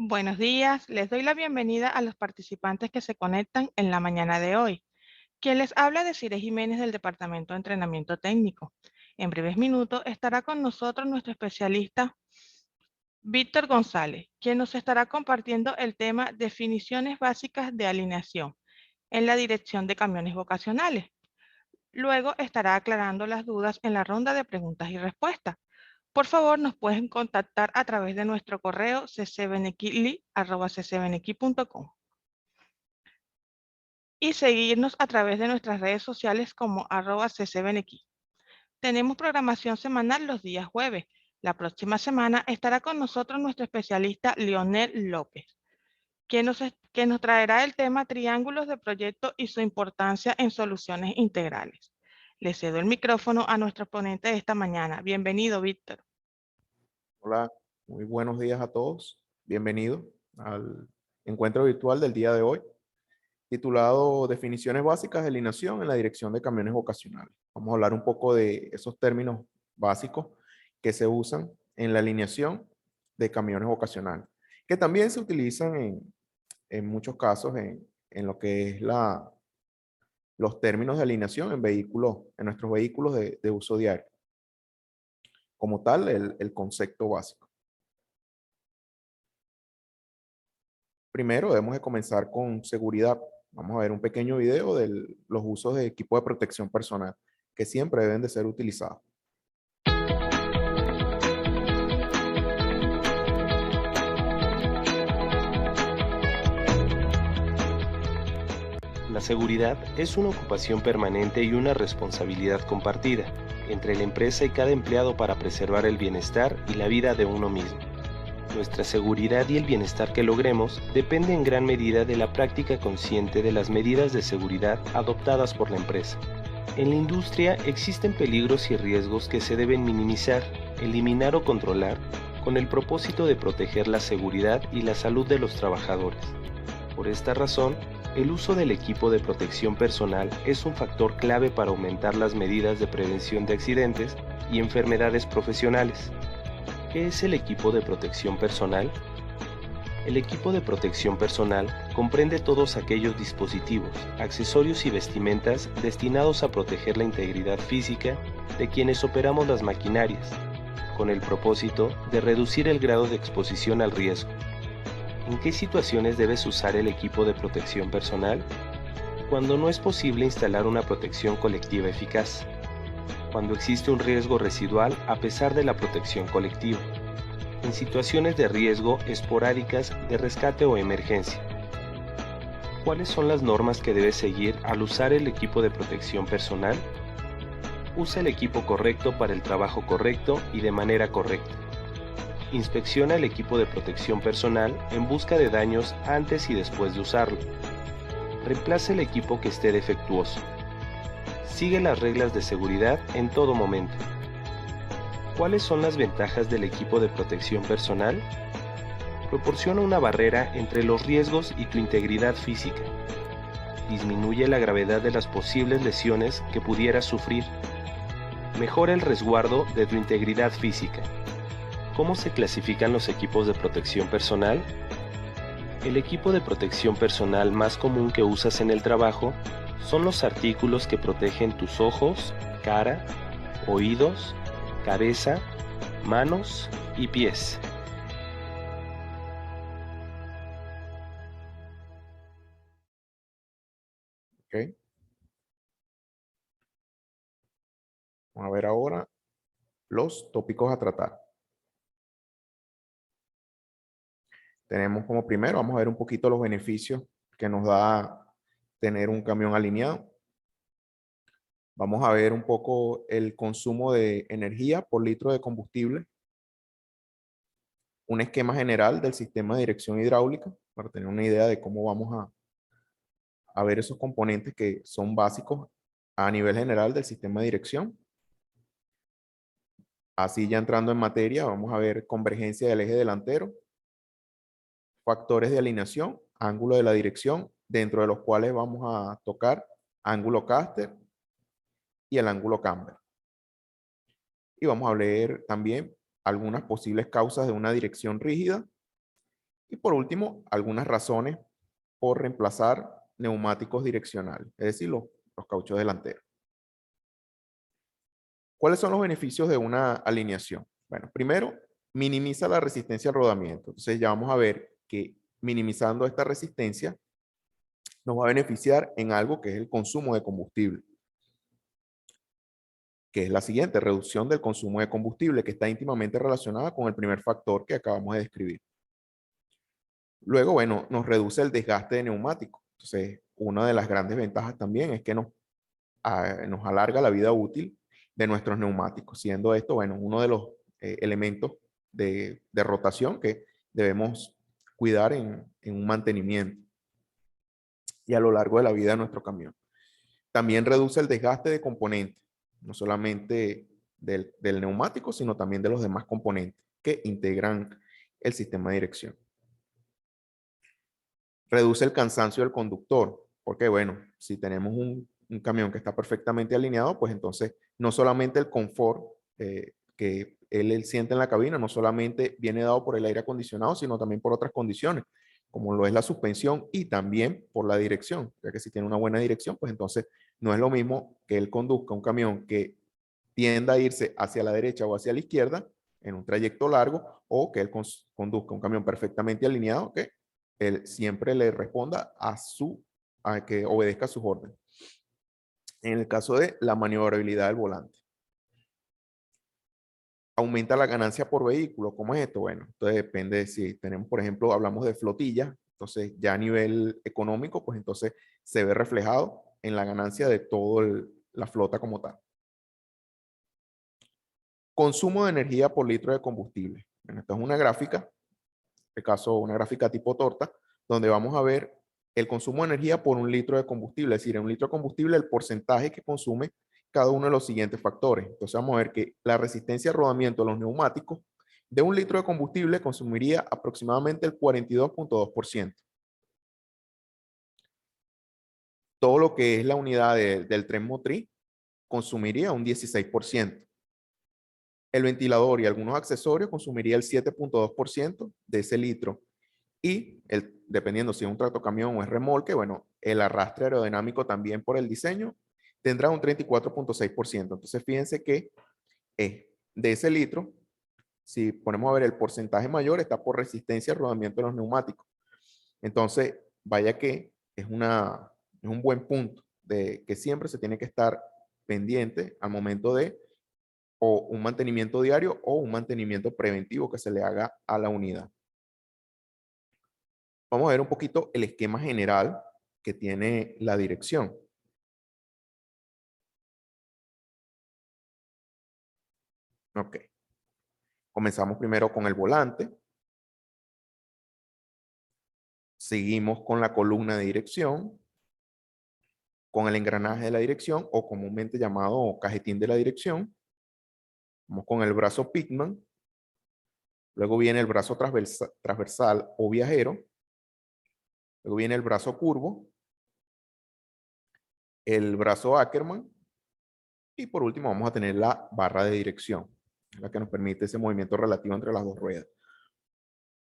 Buenos días, les doy la bienvenida a los participantes que se conectan en la mañana de hoy. Quien les habla es Cire Jiménez del Departamento de Entrenamiento Técnico. En breves minutos estará con nosotros nuestro especialista Víctor González, quien nos estará compartiendo el tema definiciones básicas de alineación en la dirección de camiones vocacionales. Luego estará aclarando las dudas en la ronda de preguntas y respuestas. Por favor, nos pueden contactar a través de nuestro correo ccbnqli@ccbnq.com y seguirnos a través de nuestras redes sociales como @ccbnq. Tenemos programación semanal los días jueves. La próxima semana estará con nosotros nuestro especialista Leonel López, que nos traerá el tema triángulos de proyecto y su importancia en soluciones integrales. Le cedo el micrófono a nuestro ponente de esta mañana. Bienvenido, Víctor. Hola, muy buenos días a todos. Bienvenido al encuentro virtual del día de hoy, titulado Definiciones básicas de alineación en la dirección de camiones vocacionales. Vamos a hablar un poco de esos términos básicos que se usan en la alineación de camiones vocacionales, que también se utilizan en muchos casos en lo que es los términos de alineación en vehículos, en nuestros vehículos de uso diario. Como tal, el concepto básico. Primero debemos de comenzar con seguridad. Vamos a ver un pequeño video de los usos de equipo de protección personal que siempre deben de ser utilizados. La seguridad es una ocupación permanente y una responsabilidad compartida entre la empresa y cada empleado para preservar el bienestar y la vida de uno mismo. Nuestra seguridad y el bienestar que logremos depende en gran medida de la práctica consciente de las medidas de seguridad adoptadas por la empresa. En la industria existen peligros y riesgos que se deben minimizar, eliminar o controlar con el propósito de proteger la seguridad y la salud de los trabajadores. Por esta razón, el uso del equipo de protección personal es un factor clave para aumentar las medidas de prevención de accidentes y enfermedades profesionales. ¿Qué es el equipo de protección personal? El equipo de protección personal comprende todos aquellos dispositivos, accesorios y vestimentas destinados a proteger la integridad física de quienes operamos las maquinarias, con el propósito de reducir el grado de exposición al riesgo. ¿En qué situaciones debes usar el equipo de protección personal? Cuando no es posible instalar una protección colectiva eficaz. Cuando existe un riesgo residual a pesar de la protección colectiva. En situaciones de riesgo esporádicas de rescate o emergencia. ¿Cuáles son las normas que debes seguir al usar el equipo de protección personal? Usa el equipo correcto para el trabajo correcto y de manera correcta. Inspecciona el equipo de protección personal en busca de daños antes y después de usarlo. Reemplaza el equipo que esté defectuoso. Sigue las reglas de seguridad en todo momento. ¿Cuáles son las ventajas del equipo de protección personal? Proporciona una barrera entre los riesgos y tu integridad física. Disminuye la gravedad de las posibles lesiones que pudieras sufrir. Mejora el resguardo de tu integridad física. ¿Cómo se clasifican los equipos de protección personal? El equipo de protección personal más común que usas en el trabajo son los artículos que protegen tus ojos, cara, oídos, cabeza, manos y pies. ¿Ok? Vamos a ver ahora los tópicos a tratar. Tenemos como primero, vamos a ver un poquito los beneficios que nos da tener un camión alineado. Vamos a ver un poco el consumo de energía por litro de combustible. Un esquema general del sistema de dirección hidráulica para tener una idea de cómo vamos a ver esos componentes que son básicos a nivel general del sistema de dirección. Así ya entrando en materia, vamos a ver convergencia del eje delantero, factores de alineación, ángulo de la dirección, dentro de los cuales vamos a tocar ángulo caster y el ángulo camber. Y vamos a ver también algunas posibles causas de una dirección rígida Y por último, algunas razones por reemplazar neumáticos direccionales, es decir, los cauchos delanteros. ¿Cuáles son los beneficios de una alineación? Bueno, primero, minimiza la resistencia al rodamiento. Entonces ya vamos a ver que minimizando esta resistencia nos va a beneficiar en algo que es el consumo de combustible, que es la siguiente, reducción del consumo de combustible, que está íntimamente relacionada con el primer factor que acabamos de describir. Luego, bueno, nos reduce el desgaste de neumáticos. Entonces, una de las grandes ventajas también es que nos alarga la vida útil de nuestros neumáticos, siendo esto, bueno, uno de los elementos de rotación que debemos cuidar en un mantenimiento y a lo largo de la vida de nuestro camión. También reduce el desgaste de componentes, no solamente del neumático, sino también de los demás componentes que integran el sistema de dirección. Reduce el cansancio del conductor, porque bueno, si tenemos un camión que está perfectamente alineado, pues entonces no solamente el confort que él siente en la cabina, no solamente viene dado por el aire acondicionado, sino también por otras condiciones, como lo es la suspensión y también por la dirección, ya que si tiene una buena dirección, pues entonces no es lo mismo que él conduzca un camión que tienda a irse hacia la derecha o hacia la izquierda en un trayecto largo, o que él conduzca un camión perfectamente alineado que él siempre le responda a que obedezca sus órdenes. En el caso de la maniobrabilidad del volante. Aumenta la ganancia por vehículo. ¿Cómo es esto? Bueno, entonces depende de si tenemos, por ejemplo, hablamos de flotilla, entonces ya a nivel económico, pues entonces se ve reflejado en la ganancia de toda la flota como tal. Consumo de energía por litro de combustible. Bueno, esta es una gráfica, en este caso una gráfica tipo torta, donde vamos a ver el consumo de energía por un litro de combustible, es decir, en un litro de combustible el porcentaje que consume cada uno de los siguientes factores. Entonces vamos a ver que la resistencia al rodamiento de los neumáticos de un litro de combustible consumiría aproximadamente el 42.2%. Todo lo que es la unidad del tren motriz consumiría un 16%. El ventilador y algunos accesorios consumiría el 7.2% de ese litro. Y dependiendo si es un tractocamión o es remolque, bueno, el arrastre aerodinámico también por el diseño tendrá un 34.6%. Entonces fíjense que de ese litro, si ponemos a ver el porcentaje mayor, está por resistencia al rodamiento de los neumáticos. Entonces, vaya que es un buen punto de que siempre se tiene que estar pendiente al momento de o un mantenimiento diario o un mantenimiento preventivo que se le haga a la unidad. Vamos a ver un poquito el esquema general que tiene la dirección. Ok. Comenzamos primero con el volante. Seguimos con la columna de dirección, con el engranaje de la dirección o comúnmente llamado cajetín de la dirección. Vamos con el brazo Pitman. Luego viene el brazo transversal o viajero. Luego viene el brazo curvo, el brazo Ackerman y por último vamos a tener la barra de dirección, la que nos permite ese movimiento relativo entre las dos ruedas.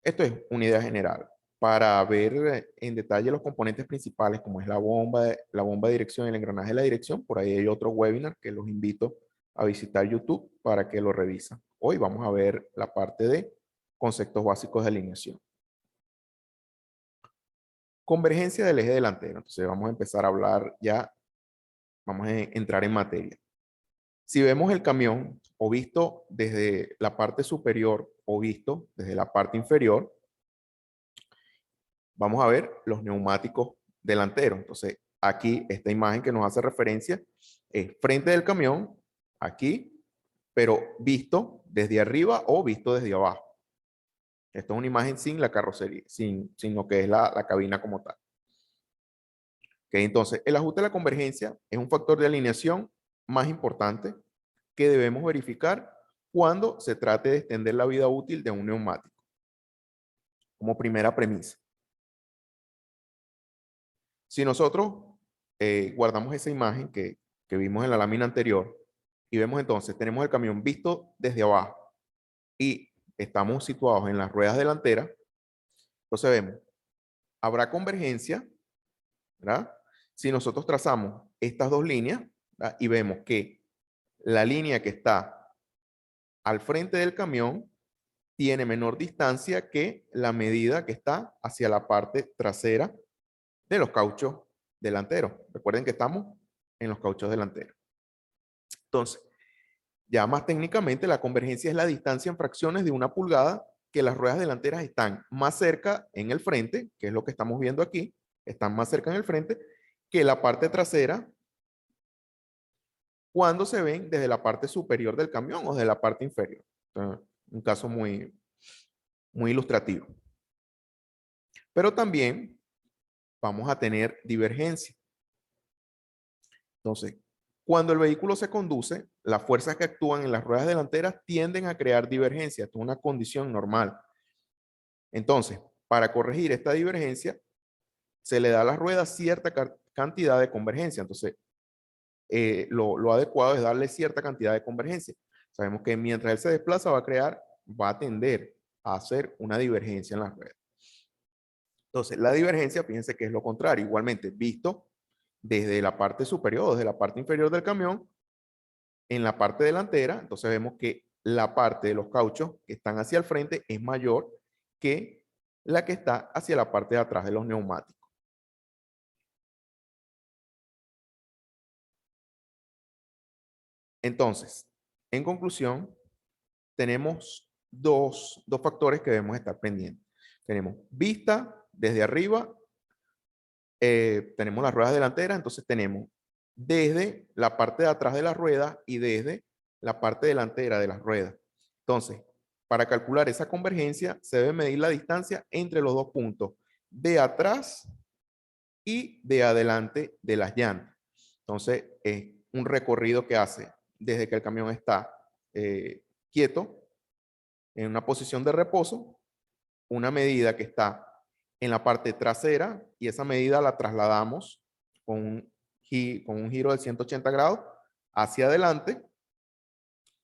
Esto es una idea general. Para ver en detalle los componentes principales, como es la bomba de dirección y el engranaje de la dirección, por ahí hay otro webinar que los invito a visitar YouTube para que lo revisen. Hoy vamos a ver la parte de conceptos básicos de alineación. Convergencia del eje delantero. Entonces vamos a empezar a hablar ya, vamos a entrar en materia. Si vemos el camión o visto desde la parte superior o visto desde la parte inferior, vamos a ver los neumáticos delanteros. Entonces aquí esta imagen que nos hace referencia es frente del camión, aquí, pero visto desde arriba o visto desde abajo. Esto es una imagen sin la carrocería, sin lo que es la cabina como tal. Okay, entonces, el ajuste de la convergencia es un factor de alineación más importante que debemos verificar cuando se trate de extender la vida útil de un neumático. Como primera premisa. Si nosotros guardamos esa imagen que vimos en la lámina anterior y vemos entonces, tenemos el camión visto desde abajo y estamos situados en las ruedas delanteras, Entonces vemos, habrá convergencia, ¿verdad? Si nosotros trazamos estas dos líneas, ¿verdad? Y vemos que la línea que está al frente del camión tiene menor distancia que la medida que está hacia la parte trasera de los cauchos delanteros. Recuerden que estamos en los cauchos delanteros. Entonces, ya más técnicamente, la convergencia es la distancia en fracciones de 1 pulgada que las ruedas delanteras están más cerca en el frente, que es lo que estamos viendo aquí, están más cerca en el frente que la parte trasera cuando se ven desde la parte superior del camión o de la parte inferior. Entonces, un caso muy ilustrativo. Pero también vamos a tener divergencia. Entonces, cuando el vehículo se conduce, las fuerzas que actúan en las ruedas delanteras tienden a crear divergencia. Esto es una condición normal. Entonces, para corregir esta divergencia, se le da a las ruedas cierta cantidad de convergencia. Entonces, lo adecuado es darle cierta cantidad de convergencia. Sabemos que mientras él se desplaza va a tender a hacer una divergencia en las ruedas. Entonces, la divergencia, fíjense que es lo contrario. Igualmente, visto desde la parte superior, desde la parte inferior del camión, en la parte delantera, entonces vemos que la parte de los cauchos que están hacia el frente es mayor que la que está hacia la parte de atrás de los neumáticos. Entonces, en conclusión, tenemos dos factores que debemos estar pendientes. Tenemos vista desde arriba, tenemos las ruedas delanteras, entonces tenemos desde la parte de atrás de las ruedas y desde la parte delantera de las ruedas. Entonces, para calcular esa convergencia, se debe medir la distancia entre los dos puntos, de atrás y de adelante de las llantas. Entonces, es un recorrido que hace desde que el camión está quieto, en una posición de reposo, una medida que está en la parte trasera y esa medida la trasladamos con un giro de 180 grados hacia adelante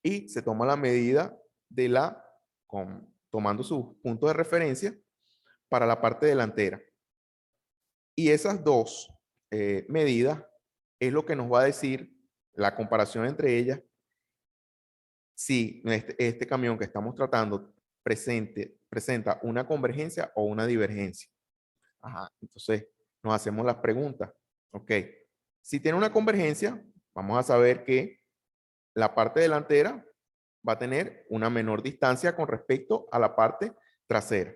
y se toma la medida tomando sus puntos de referencia para la parte delantera. Y esas dos medidas es lo que nos va a decir la comparación entre ellas si este camión que estamos tratando presenta una convergencia o una divergencia. Ajá, entonces nos hacemos las preguntas. Ok, si tiene una convergencia, vamos a saber que la parte delantera va a tener una menor distancia con respecto a la parte trasera.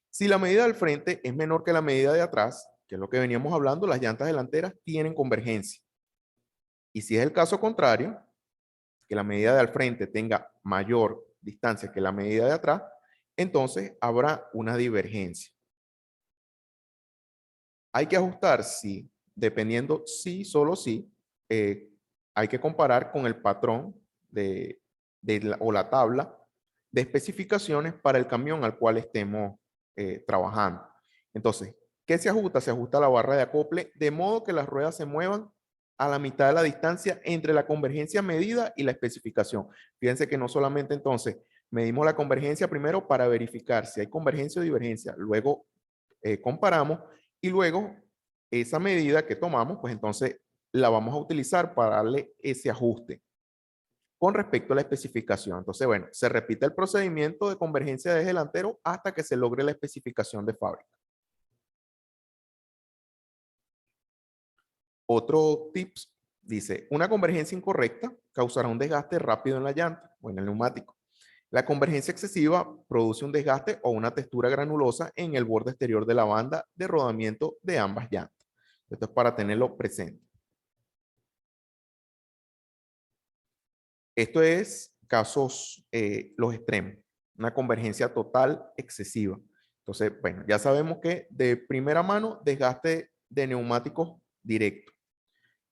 Si la medida del frente es menor que la medida de atrás, que es lo que veníamos hablando, las llantas delanteras tienen convergencia. Y si es el caso contrario, que la medida de al frente tenga mayor distancia que la medida de atrás, entonces habrá una divergencia. Hay que ajustar, sí, dependiendo sí, solo sí, hay que comparar con el patrón o la tabla de especificaciones para el camión al cual estemos trabajando. Entonces, ¿qué se ajusta? Se ajusta la barra de acople de modo que las ruedas se muevan a la mitad de la distancia entre la convergencia medida y la especificación. Fíjense que no solamente entonces medimos la convergencia primero para verificar si hay convergencia o divergencia, luego comparamos y luego esa medida que tomamos, pues entonces la vamos a utilizar para darle ese ajuste con respecto a la especificación. Entonces, bueno, se repite el procedimiento de convergencia de eje delantero hasta que se logre la especificación de fábrica. Otro tips dice, una convergencia incorrecta causará un desgaste rápido en la llanta o en el neumático. La convergencia excesiva produce un desgaste o una textura granulosa en el borde exterior de la banda de rodamiento de ambas llantas. Esto es para tenerlo presente. Esto es casos, los extremos, una convergencia total excesiva. Entonces, bueno, ya sabemos que de primera mano, desgaste de neumáticos directo.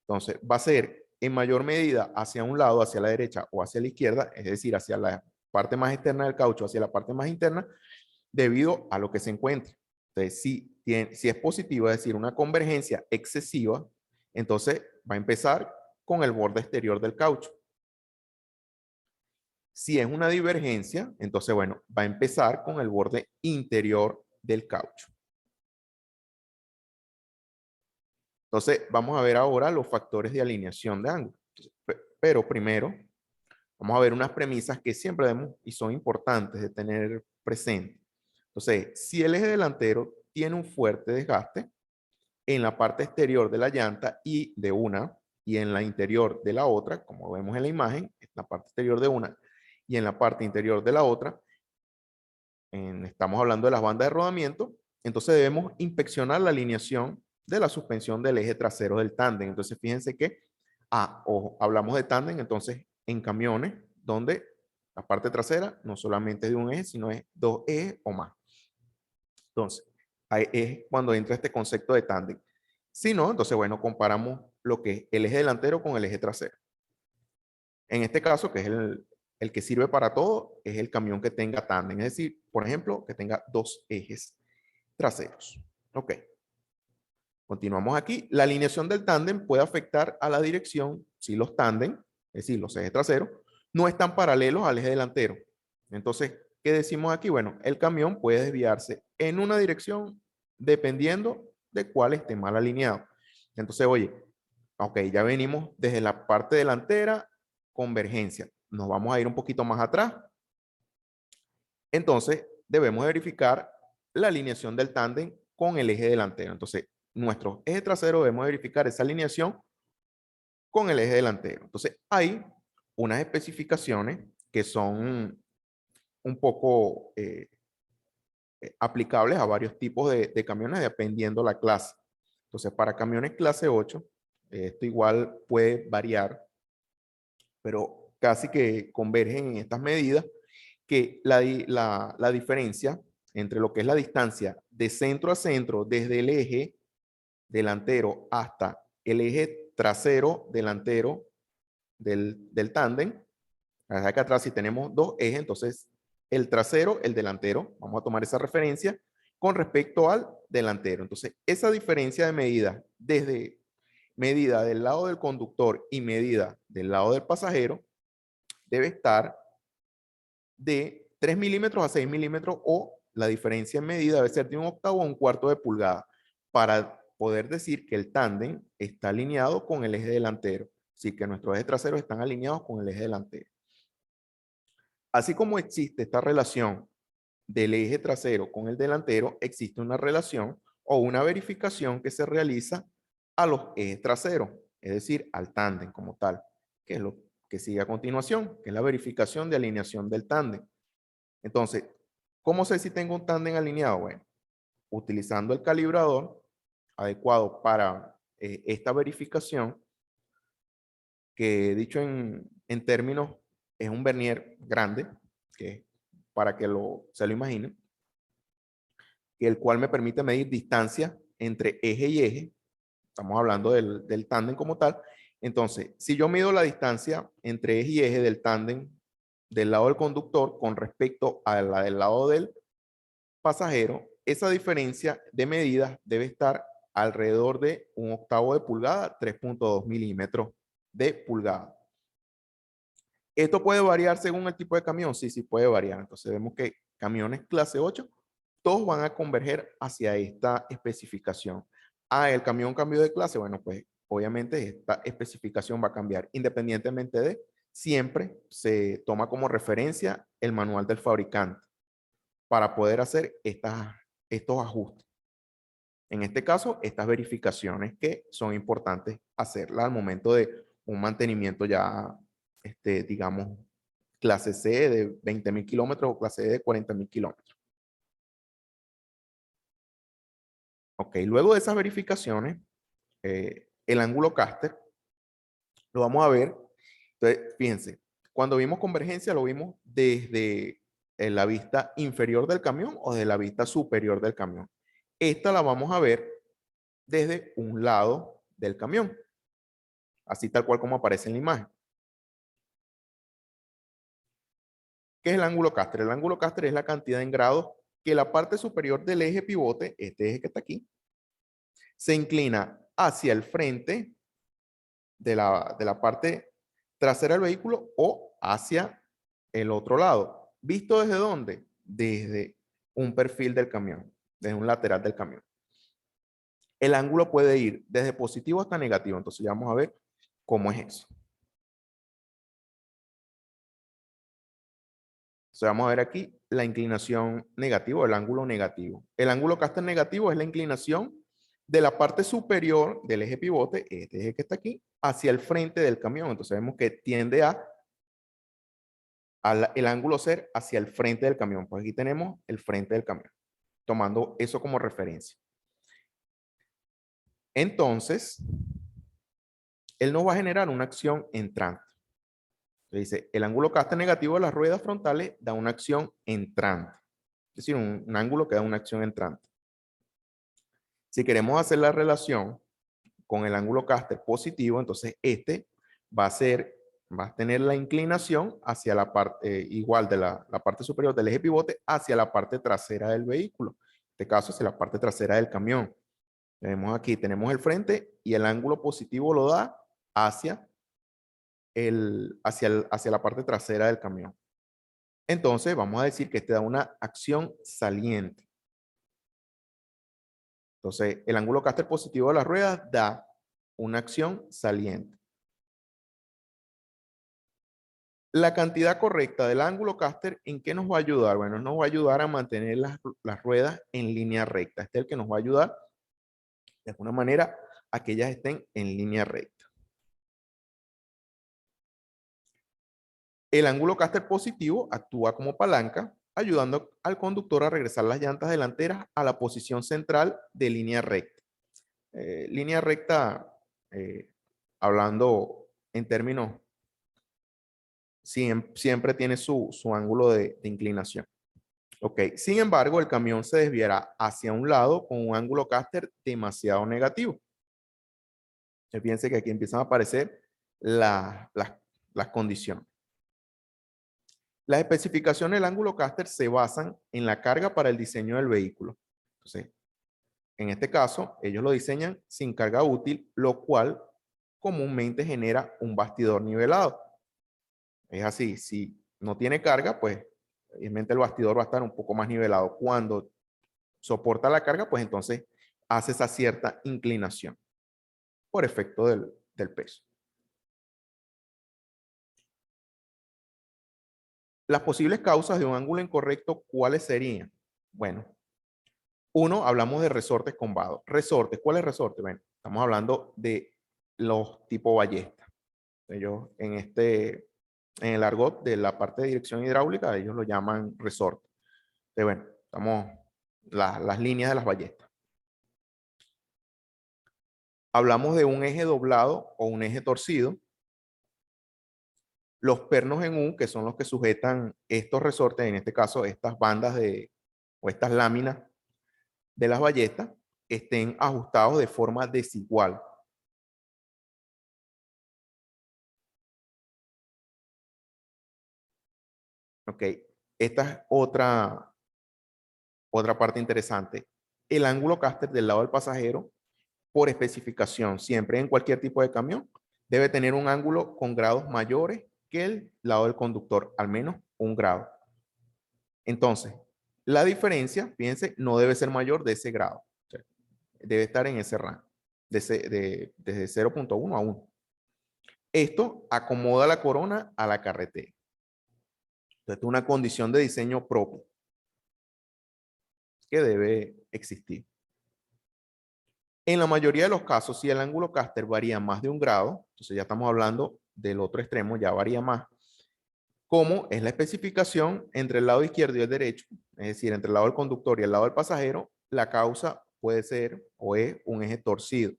Entonces, va a ser en mayor medida hacia un lado, hacia la derecha o hacia la izquierda, es decir, hacia la parte más externa del caucho, hacia la parte más interna, debido a lo que se encuentre. Entonces, si es positivo, es decir, una convergencia excesiva, entonces va a empezar con el borde exterior del caucho. Si es una divergencia, entonces, bueno, va a empezar con el borde interior del caucho. Entonces, vamos a ver ahora los factores de alineación de ángulo. Pero primero, vamos a ver unas premisas que siempre debemos y son importantes de tener presente. Entonces, si el eje delantero tiene un fuerte desgaste en la parte exterior de la llanta y de una, y en la interior de la otra, como vemos en la imagen, en la parte exterior de una y en la parte interior de la otra, estamos hablando de las bandas de rodamiento, entonces debemos inspeccionar la alineación de la suspensión del eje trasero del tándem. Entonces, fíjense que, hablamos de tándem, entonces, en camiones, donde la parte trasera no solamente es de un eje, sino es dos ejes o más. Entonces, ahí es cuando entra este concepto de tándem. Si no, entonces, bueno, comparamos lo que es el eje delantero con el eje trasero. En este caso, que es el que sirve para todo, es el camión que tenga tándem. Es decir, por ejemplo, que tenga dos ejes traseros. Ok. Continuamos aquí. La alineación del tándem puede afectar a la dirección si los tándem, es decir, los ejes traseros, no están paralelos al eje delantero. Entonces, ¿qué decimos aquí? Bueno, el camión puede desviarse en una dirección dependiendo de cuál esté mal alineado. Entonces, oye, ok, ya venimos desde la parte delantera, convergencia. Nos vamos a ir un poquito más atrás. Entonces, debemos verificar la alineación del tándem con el eje delantero. Entonces, nuestro eje trasero debemos verificar esa alineación con el eje delantero. Entonces, hay unas especificaciones que son un poco aplicables a varios tipos de camiones dependiendo la clase. Entonces, para camiones clase 8, esto igual puede variar, pero casi que convergen en estas medidas, que la diferencia entre lo que es la distancia de centro a centro desde el eje delantero hasta el eje trasero delantero del tándem. Acá atrás si tenemos dos ejes, entonces el trasero, el delantero, vamos a tomar esa referencia con respecto al delantero. Entonces esa diferencia de medida desde medida del lado del conductor y medida del lado del pasajero debe estar de 3 milímetros a 6 milímetros o la diferencia en medida debe ser de 1/8 a 1/4 de pulgada para poder decir que el tándem está alineado con el eje delantero. Así que nuestros ejes traseros están alineados con el eje delantero. Así como existe esta relación del eje trasero con el delantero, existe una relación o una verificación que se realiza a los ejes traseros, es decir, al tándem como tal, que es lo que sigue a continuación, que es la verificación de alineación del tándem. Entonces, ¿cómo sé si tengo un tándem alineado? Bueno, utilizando el calibrador adecuado para esta verificación, que dicho en términos es un vernier grande, que para que se lo imaginen, el cual me permite medir distancia entre eje y eje. Estamos hablando del tándem como tal. Entonces, si yo mido la distancia entre eje y eje del tándem del lado del conductor con respecto a la del lado del pasajero, esa diferencia de medidas debe estar alrededor de 1/8 de pulgada, 3.2 milímetros de pulgada. ¿Esto puede variar según el tipo de camión? Sí, sí puede variar. Entonces vemos que camiones clase 8, todos van a converger hacia esta especificación. El camión cambió de clase. Bueno, pues obviamente esta especificación va a cambiar independientemente de, siempre se toma como referencia el manual del fabricante para poder hacer estos ajustes. En este caso, estas verificaciones que son importantes hacerlas al momento de un mantenimiento ya, digamos, clase C de 20.000 kilómetros o clase D de 40.000 kilómetros. Ok, luego de esas verificaciones, el ángulo caster lo vamos a ver. Entonces, fíjense, cuando vimos convergencia lo vimos desde la vista inferior del camión o desde la vista superior del camión. Esta la vamos a ver desde un lado del camión, así tal cual como aparece en la imagen. ¿Qué es el ángulo caster? El ángulo caster es la cantidad en grados que la parte superior del eje pivote, este eje que está aquí, se inclina hacia el frente de la parte trasera del vehículo o hacia el otro lado. ¿Visto desde dónde? Desde un perfil del camión, desde un lateral del camión. El ángulo puede ir desde positivo hasta negativo. Entonces ya vamos a ver cómo es eso. Entonces vamos a ver aquí la inclinación negativa, el ángulo negativo. El ángulo caster negativo es la inclinación de la parte superior del eje pivote, este eje que está aquí, hacia el frente del camión. Entonces vemos que tiende el ángulo ser hacia el frente del camión. Pues aquí tenemos el frente del camión, tomando eso como referencia. Entonces, él nos va a generar una acción entrante. Dice, el ángulo caster negativo de las ruedas frontales da una acción entrante. Es decir, un ángulo que da una acción entrante. Si queremos hacer la relación con el ángulo caster positivo, entonces este va a tener la inclinación hacia la parte, igual de la parte superior del eje pivote, hacia la parte trasera del vehículo. En este caso, hacia la parte trasera del camión. Tenemos aquí, tenemos el frente y el ángulo positivo lo da hacia la parte trasera del camión. Entonces, vamos a decir que este da una acción saliente. Entonces, el ángulo caster positivo de las ruedas da una acción saliente. La cantidad correcta del ángulo caster, ¿en qué nos va a ayudar? Bueno, nos va a ayudar a mantener las ruedas en línea recta. Este es el que nos va a ayudar, de alguna manera, a que ellas estén en línea recta. El ángulo caster positivo actúa como palanca, ayudando al conductor a regresar las llantas delanteras a la posición central de línea recta. Línea recta, hablando en términos, siempre tiene su ángulo de inclinación. Ok, sin embargo, el camión se desviará hacia un lado con un ángulo caster demasiado negativo. Fíjense que aquí empiezan a aparecer las condiciones. Las especificaciones del ángulo caster se basan en la carga para el diseño del vehículo. Entonces, en este caso, ellos lo diseñan sin carga útil, lo cual comúnmente genera un bastidor nivelado. Es así, si no tiene carga, pues obviamente el bastidor va a estar un poco más nivelado. Cuando soporta la carga, pues entonces hace esa cierta inclinación por efecto del peso. Las posibles causas de un ángulo incorrecto, ¿cuáles serían? Bueno, uno, hablamos de resortes combados. Resortes, ¿cuál es resorte? Bueno, estamos hablando de los tipo ballesta. Ellos en el argot de la parte de dirección hidráulica, ellos lo llaman resorte. Bueno, estamos las líneas de las ballestas. Hablamos de un eje doblado o un eje torcido. Los pernos en U, que son los que sujetan estos resortes, en este caso estas bandas o estas láminas de las ballestas, estén ajustados de forma desigual. Ok, esta es otra parte interesante. El ángulo caster del lado del pasajero, por especificación, siempre en cualquier tipo de camión, debe tener un ángulo con grados mayores que el lado del conductor, al menos un grado. Entonces, la diferencia, fíjense, no debe ser mayor de ese grado. O sea, debe estar en ese rango, desde 0.1 a 1. Esto acomoda la corona a la carretera. Entonces, es una condición de diseño propio que debe existir. En la mayoría de los casos, si el ángulo caster varía más de un grado, entonces ya estamos hablando del otro extremo, ya varía más, como es la especificación entre el lado izquierdo y el derecho, es decir, entre el lado del conductor y el lado del pasajero, la causa puede ser o es un eje torcido.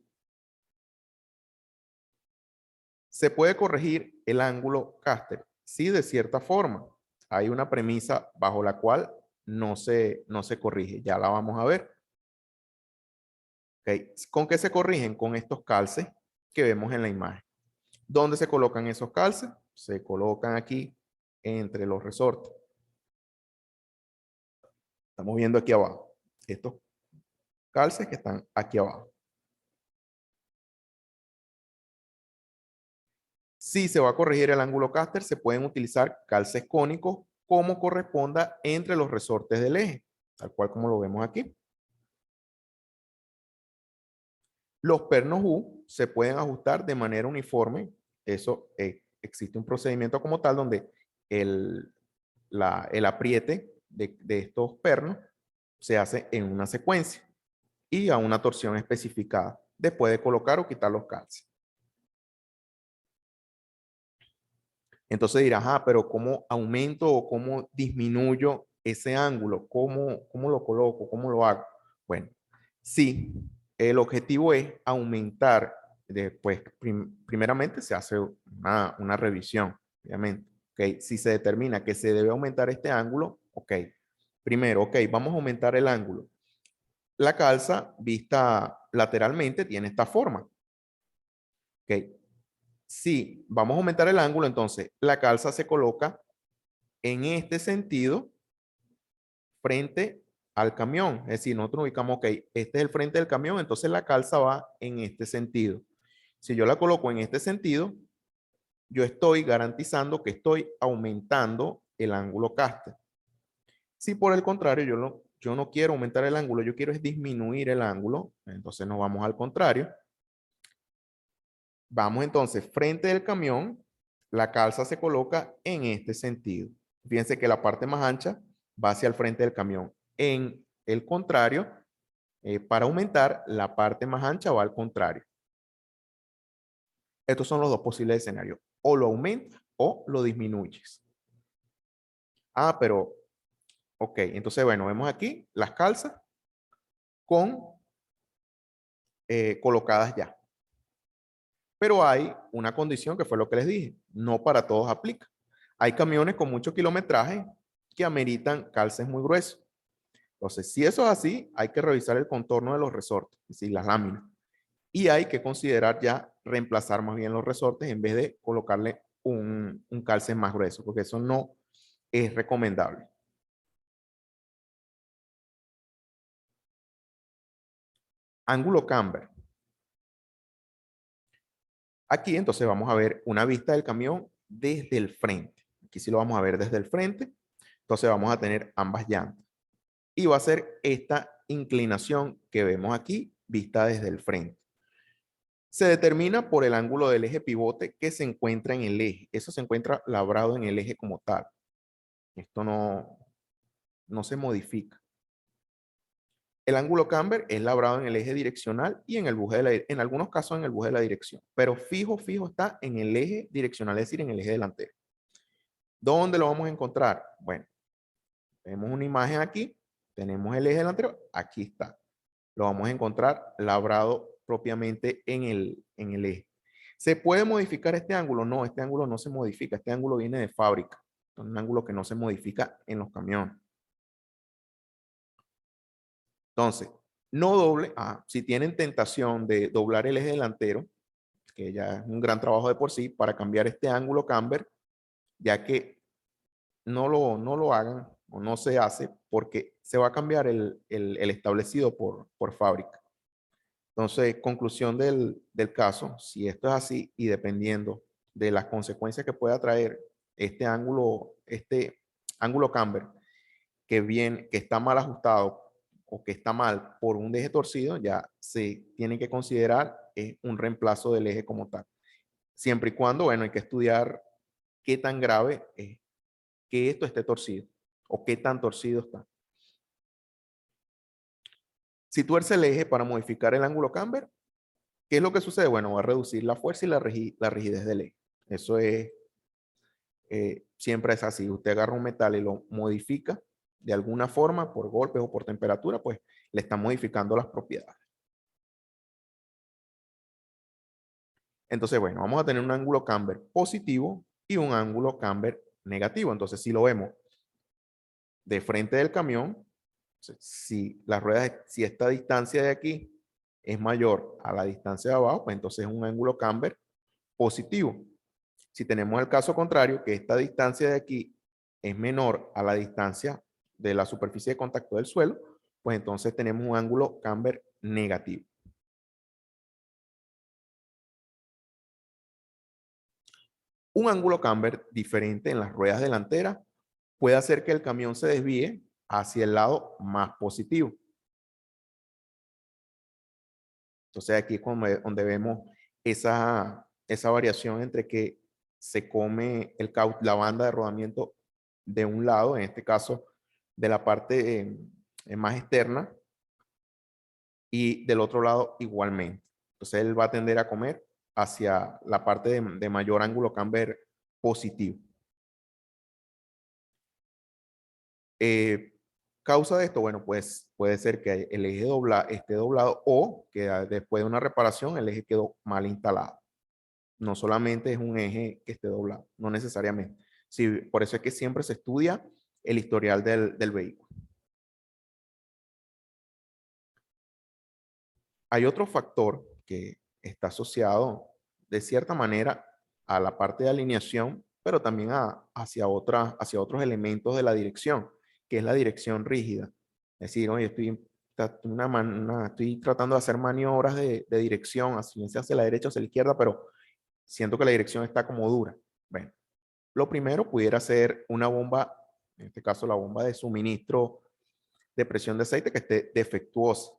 Se puede corregir el ángulo caster, sí, de cierta forma. Hay una premisa bajo la cual no se corrige, ya la vamos a ver. Okay. ¿Con qué se corrigen? Con estos calces que vemos en la imagen. ¿Dónde se colocan esos calces? Se colocan aquí entre los resortes. Estamos viendo aquí abajo. Estos calces que están aquí abajo. Si se va a corregir el ángulo caster, se pueden utilizar calces cónicos como corresponda entre los resortes del eje, tal cual como lo vemos aquí. Los pernos U se pueden ajustar de manera uniforme. Eso existe un procedimiento como tal donde el apriete de estos pernos se hace en una secuencia y a una torsión especificada después de colocar o quitar los calces. Entonces dirás, pero ¿cómo aumento o cómo disminuyo ese ángulo? ¿Cómo lo coloco? ¿Cómo lo hago? Bueno, sí, el objetivo es aumentar, después, primeramente se hace una revisión, obviamente. ¿Okay? Si se determina que se debe aumentar este ángulo, ok. Primero, ok, vamos a aumentar el ángulo. La calza vista lateralmente tiene esta forma. Ok. Si vamos a aumentar el ángulo, entonces la calza se coloca en este sentido frente al camión. Es decir, nosotros ubicamos, ok, este es el frente del camión, entonces la calza va en este sentido. Si yo la coloco en este sentido, yo estoy garantizando que estoy aumentando el ángulo caster. Si por el contrario yo no quiero aumentar el ángulo, yo quiero es disminuir el ángulo, entonces nos vamos al contrario. Vamos entonces frente del camión, la calza se coloca en este sentido. Fíjense que la parte más ancha va hacia el frente del camión. En el contrario, para aumentar, la parte más ancha va al contrario. Estos son los dos posibles escenarios. O lo aumentas o lo disminuyes. Pero, ok, entonces bueno, vemos aquí las calzas colocadas ya. Pero hay una condición que fue lo que les dije, no para todos aplica. Hay camiones con mucho kilometraje que ameritan calces muy gruesos. Entonces, si eso es así, hay que revisar el contorno de los resortes, es decir, las láminas. Y hay que considerar ya reemplazar más bien los resortes en vez de colocarle un calce más grueso, porque eso no es recomendable. Ángulo camber. Aquí entonces vamos a ver una vista del camión desde el frente. Aquí sí lo vamos a ver desde el frente. Entonces vamos a tener ambas llantas. Y va a ser esta inclinación que vemos aquí vista desde el frente. Se determina por el ángulo del eje pivote que se encuentra en el eje. Eso se encuentra labrado en el eje como tal. Esto no se modifica. El ángulo camber es labrado en el eje direccional y en el buje en algunos casos en el buje de la dirección, pero fijo está en el eje direccional, es decir, en el eje delantero. ¿Dónde lo vamos a encontrar? Bueno, vemos una imagen aquí, tenemos el eje delantero, aquí está. Lo vamos a encontrar labrado propiamente en el eje. ¿Se puede modificar este ángulo? No, este ángulo no se modifica, este ángulo viene de fábrica. Es un ángulo que no se modifica en los camiones. Entonces, no doble. Si tienen tentación de doblar el eje delantero, que ya es un gran trabajo de por sí, para cambiar este ángulo camber, ya que no lo hagan o no se hace porque se va a cambiar el establecido por fábrica. Entonces, conclusión del caso, si esto es así y dependiendo de las consecuencias que pueda traer este ángulo camber, que está mal ajustado o que está mal por un eje torcido, ya se tiene que considerar un reemplazo del eje como tal. Siempre y cuando, bueno, hay que estudiar qué tan grave es que esto esté torcido o qué tan torcido está. Si tuerce el eje para modificar el ángulo camber, ¿qué es lo que sucede? Bueno, va a reducir la fuerza y la rigidez del eje. Eso es, siempre es así. Usted agarra un metal y lo modifica de alguna forma, por golpes o por temperatura, pues le está modificando las propiedades. Entonces, bueno, vamos a tener un ángulo camber positivo y un ángulo camber negativo. Entonces, si lo vemos de frente del camión, si las ruedas, si esta distancia de aquí es mayor a la distancia de abajo, pues entonces es un ángulo camber positivo. Si tenemos el caso contrario, que esta distancia de aquí es menor a la distancia de la superficie de contacto del suelo, pues entonces tenemos un ángulo camber negativo. Un ángulo camber diferente en las ruedas delanteras puede hacer que el camión se desvíe hacia el lado más positivo. Entonces aquí es donde vemos esa variación entre que se come la banda de rodamiento de un lado, en este caso de la parte más externa, y del otro lado igualmente. Entonces él va a tender a comer hacia la parte de mayor ángulo camber positivo. Causa de esto, bueno, pues puede ser que el eje esté doblado o que después de una reparación el eje quedó mal instalado. No solamente es un eje que esté doblado, no necesariamente. Sí, por eso es que siempre se estudia el historial del vehículo. Hay otro factor que está asociado de cierta manera a la parte de alineación, pero también hacia otros elementos de la dirección, que es la dirección rígida. Es decir, oye, estoy tratando de hacer maniobras de dirección, hacia la derecha o hacia la izquierda, pero siento que la dirección está como dura. Bueno, lo primero pudiera ser una bomba, en este caso la bomba de suministro de presión de aceite que esté defectuosa.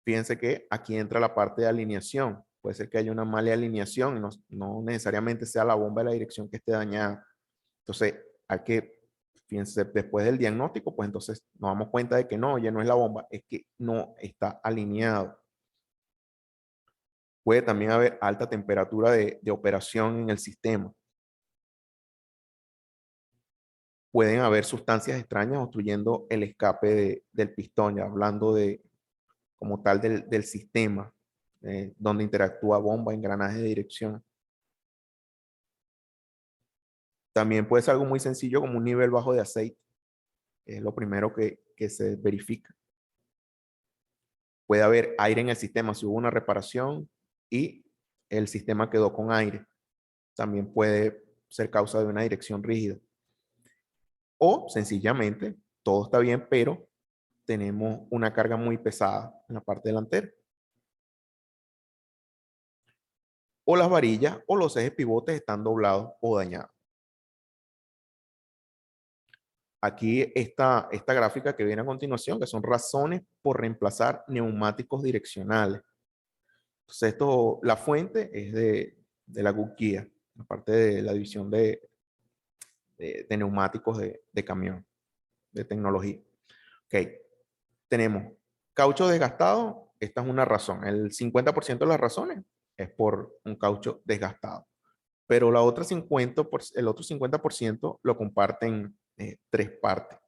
Fíjense que aquí entra la parte de alineación. Puede ser que haya una mala alineación, no necesariamente sea la bomba de la dirección que esté dañada. Entonces, fíjense, después del diagnóstico, pues entonces nos damos cuenta de que no, ya no es la bomba, es que no está alineado. Puede también haber alta temperatura de operación en el sistema. Pueden haber sustancias extrañas obstruyendo el escape del pistón, ya hablando como tal del sistema, donde interactúa bomba, engranaje de dirección. También puede ser algo muy sencillo como un nivel bajo de aceite. Es lo primero que se verifica. Puede haber aire en el sistema si hubo una reparación y el sistema quedó con aire. También puede ser causa de una dirección rígida. O sencillamente todo está bien, pero tenemos una carga muy pesada en la parte delantera. O las varillas o los ejes pivotes están doblados o dañados. Aquí esta gráfica que viene a continuación, que son razones por reemplazar neumáticos direccionales. Entonces, la fuente es de la Goodyear, la parte de la división de neumáticos de camión, de tecnología. Ok, tenemos caucho desgastado, esta es una razón. El 50% de las razones es por un caucho desgastado. Pero el otro 50% lo comparten tres partes.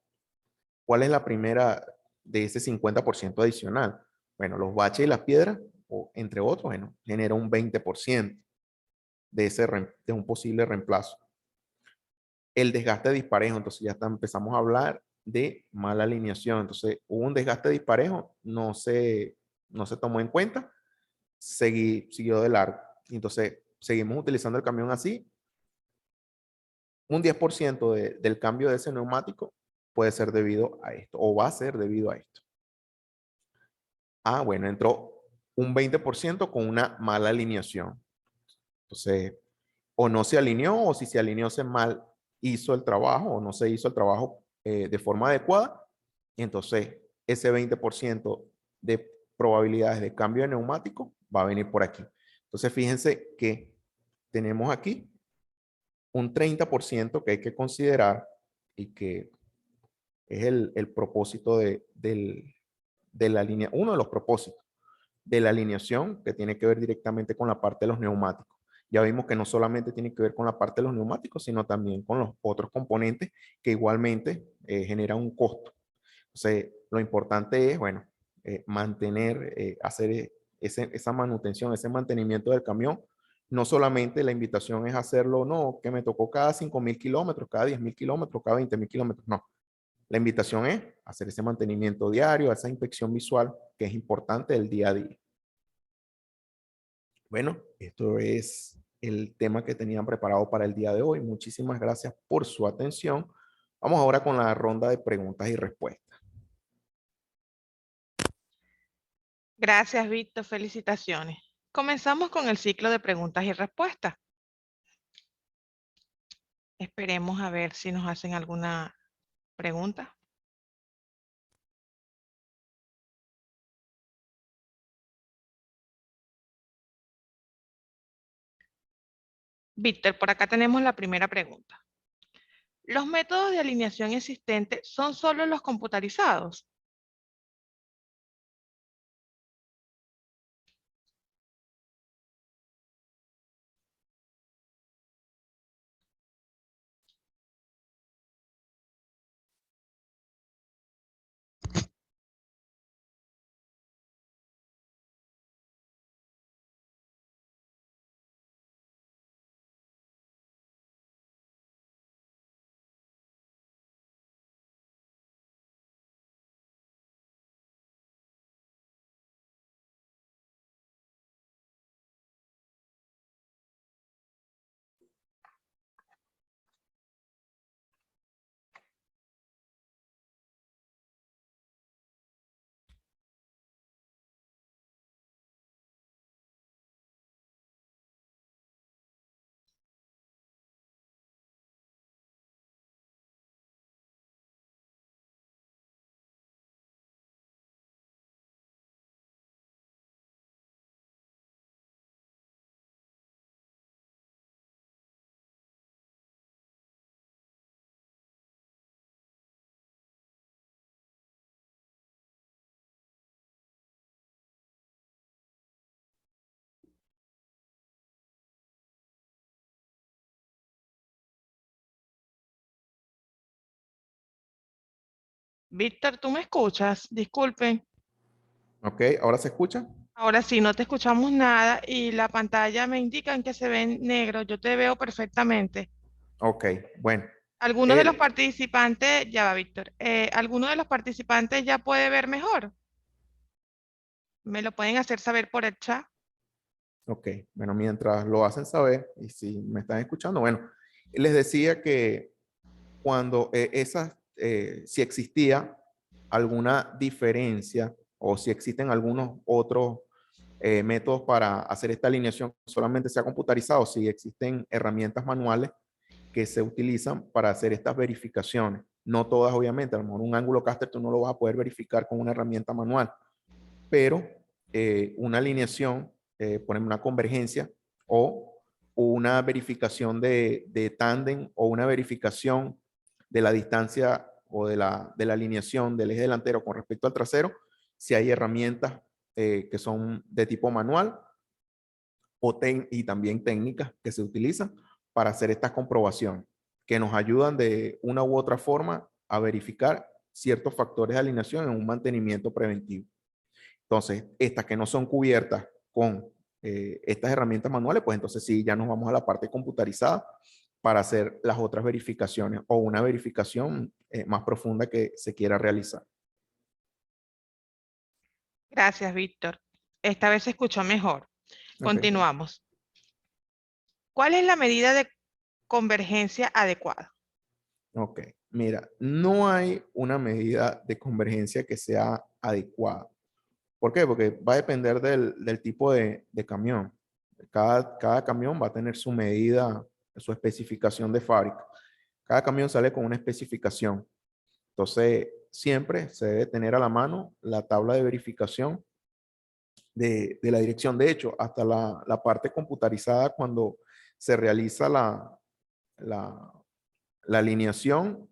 ¿Cuál es la primera de ese 50% adicional? Bueno, los baches y las piedras, o entre otros, bueno, genera un 20% de un posible reemplazo. El desgaste disparejo, entonces ya empezamos a hablar de mala alineación. Entonces, hubo un desgaste disparejo, no se tomó en cuenta, siguió de largo. Entonces, seguimos utilizando el camión así. Un 10% del cambio de ese neumático puede ser debido a esto, o va a ser debido a esto. Bueno, entró un 20% con una mala alineación. Entonces, o no se alineó, o si se alineó, se mal hizo el trabajo, o no se hizo el trabajo de forma adecuada. Y entonces, ese 20% de probabilidades de cambio de neumático va a venir por aquí. Entonces, fíjense que tenemos aquí un 30% que hay que considerar y que es el propósito de la línea, uno de los propósitos de la alineación que tiene que ver directamente con la parte de los neumáticos. Ya vimos que no solamente tiene que ver con la parte de los neumáticos, sino también con los otros componentes que igualmente generan un costo. Entonces, lo importante es, bueno, hacer esa manutención, ese mantenimiento del camión. No solamente la invitación es hacerlo, no, que me tocó cada 5.000 kilómetros, cada 10.000 kilómetros, cada 20.000 kilómetros, no. La invitación es hacer ese mantenimiento diario, esa inspección visual que es importante del día a día. Bueno, esto es el tema que tenían preparado para el día de hoy. Muchísimas gracias por su atención. Vamos ahora con la ronda de preguntas y respuestas. Gracias, Víctor. Felicitaciones. Comenzamos con el ciclo de preguntas y respuestas. Esperemos a ver si nos hacen alguna pregunta. Víctor, por acá tenemos la primera pregunta. ¿Los métodos de alineación existentes son solo los computarizados? Víctor, ¿tú me escuchas? Disculpen. Ok, ¿ahora se escucha? Ahora sí, no te escuchamos nada y la pantalla me indica que se ve en negro. Yo te veo perfectamente. Ok, bueno. Algunos de los El, participantes, ya va, Víctor. ¿Alguno de los participantes ya puede ver mejor? ¿Me lo pueden hacer saber por el chat? ok, bueno, mientras lo hacen saber, y si me están escuchando, bueno, les decía que cuando si existía alguna diferencia o si existen algunos otros métodos para hacer esta alineación, solamente sea computarizado, si existen herramientas manuales que se utilizan para hacer estas verificaciones. No todas, obviamente, a lo mejor un ángulo caster tú no lo vas a poder verificar con una herramienta manual, pero una alineación, por ejemplo, una convergencia o una verificación de tándem o una verificación de la distancia o de la alineación del eje delantero con respecto al trasero, si hay herramientas que son de tipo manual y también técnicas que se utilizan para hacer estas comprobaciones, que nos ayudan de una u otra forma a verificar ciertos factores de alineación en un mantenimiento preventivo. Entonces, estas que no son cubiertas con estas herramientas manuales, pues entonces sí, ya nos vamos a la parte computarizada para hacer las otras verificaciones o una verificación más profunda que se quiera realizar. Gracias, Víctor. Esta vez se escuchó mejor. Ok, Continuamos. ¿Cuál es la medida de convergencia adecuada? ok. Mira, no hay una medida de convergencia que sea adecuada. ¿Por qué? Porque va a depender del tipo de camión. Cada camión va a tener su medida, su especificación de fábrica. Cada camión sale con una especificación. Entonces, siempre se debe tener a la mano la tabla de verificación de la dirección. De hecho, hasta la parte computarizada, cuando se realiza la, la alineación,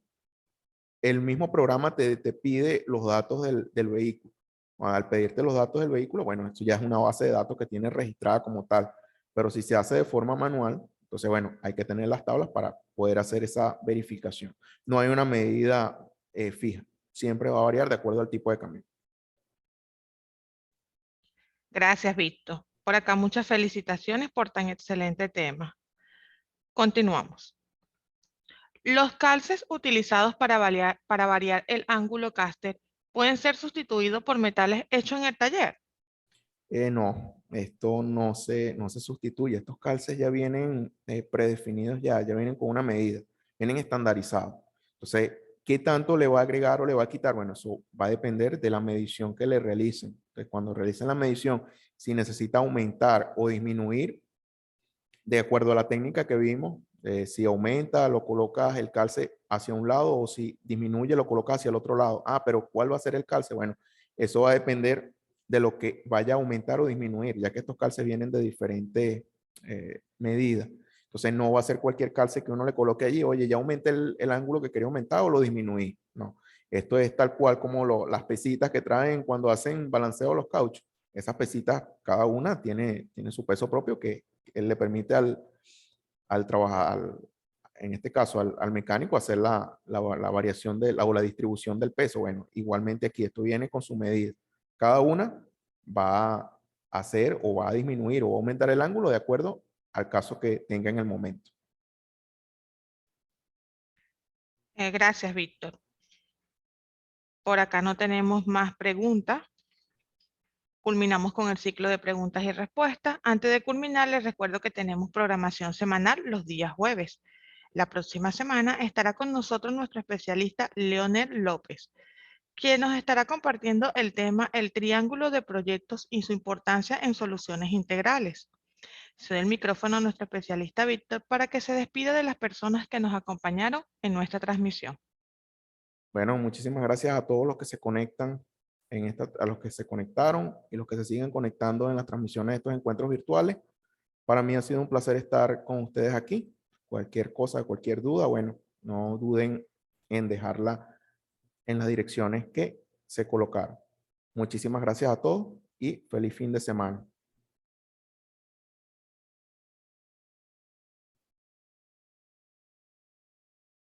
el mismo programa te pide los datos del vehículo. Al pedirte los datos del vehículo, bueno, esto ya es una base de datos que tiene registrada como tal. Pero si se hace de forma manual, entonces, bueno, hay que tener las tablas para poder hacer esa verificación. No hay una medida fija. Siempre va a variar de acuerdo al tipo de camión. Gracias, Víctor. Por acá muchas felicitaciones por tan excelente tema. Continuamos. Los calces utilizados para variar el ángulo caster pueden ser sustituidos por metales hechos en el taller. No, esto no se sustituye. Estos calces ya vienen predefinidos, ya vienen con una medida, vienen estandarizados. Entonces, ¿qué tanto le va a agregar o le va a quitar? Bueno, eso va a depender de la medición que le realicen. Entonces, cuando realicen la medición, si necesita aumentar o disminuir, de acuerdo a la técnica que vimos, Si aumenta, lo colocas el calce hacia un lado, o si disminuye, lo colocas hacia el otro lado. Ah, pero ¿cuál va a ser el calce? Bueno, eso va a depender de lo que vaya a aumentar o disminuir, ya que estos calces vienen de diferentes medidas. Entonces no va a ser cualquier calce que uno le coloque allí, oye, ya aumenté el ángulo que quería aumentar o lo disminuí. No, esto es tal cual como las pesitas que traen cuando hacen balanceo los cauchos. Esas pesitas, cada una tiene su peso propio que le permite al trabajar, en este caso al mecánico, hacer la variación o la distribución del peso. Bueno, igualmente aquí esto viene con su medida. Cada una va a hacer o va a disminuir o va a aumentar el ángulo de acuerdo al caso que tenga en el momento. Gracias, Víctor. Por acá no tenemos más preguntas. Culminamos con el ciclo de preguntas y respuestas. Antes de culminar, les recuerdo que tenemos programación semanal los días jueves. La próxima semana estará con nosotros nuestro especialista Leonel López, quien nos estará compartiendo el tema El triángulo de proyectos y su importancia en soluciones integrales. Cedo el micrófono a nuestro especialista Víctor para que se despida de las personas que nos acompañaron en nuestra transmisión. Bueno, muchísimas gracias a todos los que se conectan a los que se conectaron y los que se siguen conectando en las transmisiones de estos encuentros virtuales. Para mí ha sido un placer estar con ustedes aquí. Cualquier cosa, cualquier duda, bueno, no duden en dejarla en las direcciones que se colocaron. Muchísimas gracias a todos y feliz fin de semana.